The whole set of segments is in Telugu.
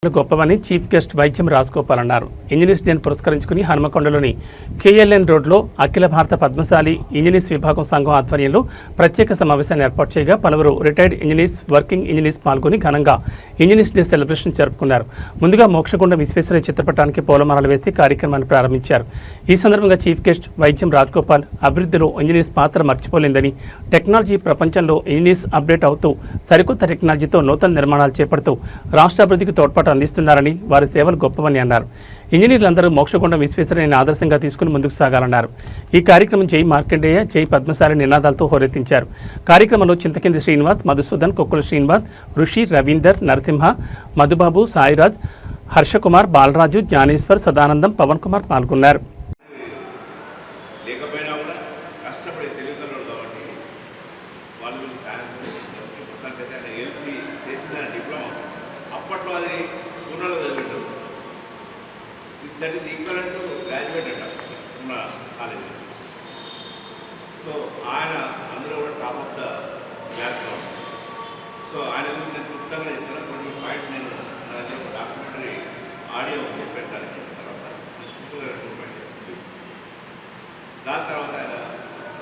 గొప్పవని చీఫ్ గెస్ట్ వైద్యం రాజగోపాల్ అన్నారు. ఇంజనీర్స్ డేను పురస్కరించుకుని హనుమకొండలోని కేఎల్ఎన్ రోడ్లో అఖిల భారత పద్మశాలి ఇంజనీర్స్ విభాగం సంఘం ఆధ్వర్యంలో ప్రత్యేక సమావేశాన్ని ఏర్పాటు చేయగా పలువురు రిటైర్డ్ ఇంజనీర్స్, వర్కింగ్ ఇంజనీర్స్ పాల్గొని ఘనంగా ఇంజనీర్స్ డే సెలబ్రేషన్ జరుపుకున్నారు. ముందుగా మోక్షగుండ విశ్వేశ్వరయ్య చిత్రపటానికి పూలమాలలు వేసి కార్యక్రమాన్ని ప్రారంభించారు. ఈ సందర్భంగా చీఫ్ గెస్ట్ వైద్యం రాజగోపాల్ అభివృద్ధిలో ఇంజనీర్స్ పాత్ర మర్చిపోలేదని, టెక్నాలజీ ప్రపంచంలో ఇంజనీర్స్ అప్డేట్ అవుతూ సరికొత్త టెక్నాలజీతో నూతన నిర్మాణాలు చేపడుతూ రాష్ట్ర అభివృద్ధికి తోడ్పాటు అందిస్తున్నారని, వారి సేవలు గొప్పవని అన్నారు. ఇంజనీర్లందరూ మోక్షగుండ విశ్వేశ్వరయ్యని ఆదర్శంగా తీసుకుని ముందుకు సాగాలన్నారు. ఈ కార్యక్రమం జై మార్కండేయ, జై పద్మశాలి నినాదాలతో హోరెత్తించారు. కార్యక్రమంలో చింతకింది శ్రీనివాస్, మధుసూదన్, కొక్కుల శ్రీనివాస్, ఋషి, రవీందర్, నరసింహ, మధుబాబు, సాయిరాజ్, హర్షకుమార్, బాలరాజు, జ్ఞానేశ్వర్, సదానందం, పవన్ కుమార్ పాల్గొన్నారు. అప్పట్లో అది పూర్ణలో చదివిండు. That is equal to graduate అంట ఉన్న కాలేజీ. సో ఆయన అందులో కూడా టాప్ ఆఫ్ ద క్లాస్లో. సో ఆయన గురించి నేను క్లుప్తంగా చెప్తాను. కొన్ని పాయింట్ నేను నా దగ్గర ఒక డాక్యుమెంటరీ ఆడియో ఉంది, పెడతాను. తర్వాత సింపుల్గా దాని తర్వాత ఆయన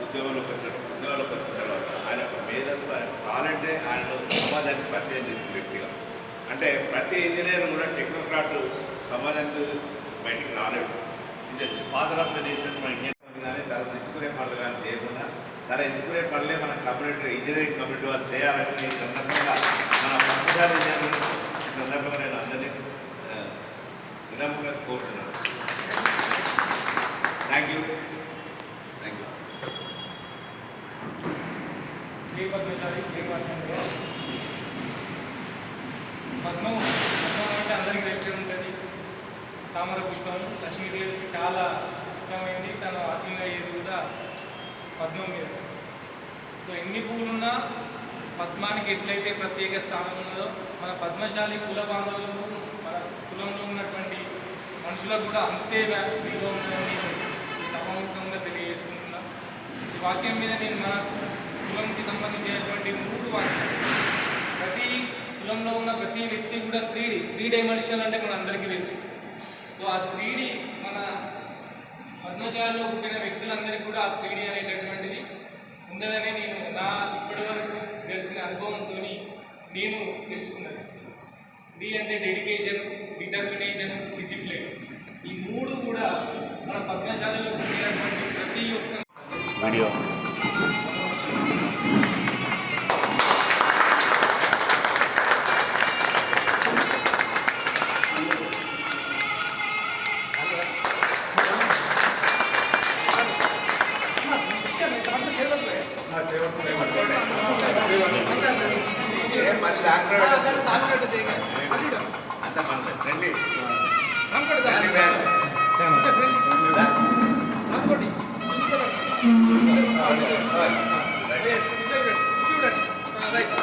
ఉద్యోగంలోకి వచ్చాడు. ఉద్యోగంలోకి వచ్చిన తర్వాత ఆయన ఒక మేధస్సు, ఆయన టాలెంటే ఆయనలో సమాజానికి పరిచయం చేసిన వ్యక్తిగా. అంటే ప్రతి ఇంజనీర్ కూడా టెక్నోక్రాట్ సమాజానికి బయటికి రాలేడు. ఇది ఫాదర్ ఆఫ్ ద నేషన్ మన ఇండియన్ కానీ తన తెచ్చుకునే పనులు కానీ చేయకుండా తన ఎంచుకునే పనులే మన కమ్యూనిటీ ఇంజనీరింగ్ కమ్యూనిటీ వాళ్ళు చేయాలని ఈ సందర్భంగా మన పద్మశాలి ఇంజనీర్లు ఈ సందర్భంగా నేను అందరినీ వినమ్రంగా కోరుతున్నాను. Thank you. Thank you. జై పద్మశాలి, జై మార్కండేయ. పద్మం అంటే అందరికీ తెలిసి ఉంటుంది. తామర పుష్పం లక్ష్మీదేవికి చాలా ఇష్టమైంది. తను ఆశీగా అయ్యేది కూడా పద్మం మీద. సో ఎన్ని పూలున్నా పద్మానికి ఎట్లయితే ప్రత్యేక స్థానం ఉన్నదో, మన పద్మశాలి కుల బాంధవులకు, మన కులంలో ఉన్నటువంటి మనుషులకు కూడా అంతే వ్యాప్తిలో ఉన్నదని సభాముఖంగా తెలియజేసుకుంటున్నా. ఈ వాక్యం మీద నేను మన కులంకి సంబంధించినటువంటి 3 వాక్యాలు. ప్రతి కులంలో ఉన్న ప్రతి వ్యక్తి కూడా 3 డైమెన్షనల్ అంటే మన అందరికీ తెలుసు. సో ఆ 3D మన పద్మశాలలో పుట్టిన వ్యక్తులందరికీ కూడా ఆ 3D అనేటటువంటిది ఉండదని నేను నా ఇప్పటి వరకు తెలిసిన అనుభవంతో నేను తెలుసుకున్నది. D అంటే డెడికేషన్, డిటర్మినేషన్, డిసిప్లిన్. ఈ 3 కూడా మన పద్మశాలలో పుట్టినటువంటి ప్రతి ఒక్క వీడియో మళ్ళీ డాక్టర్ అంత ఫ్రెండ్లీ రైట్.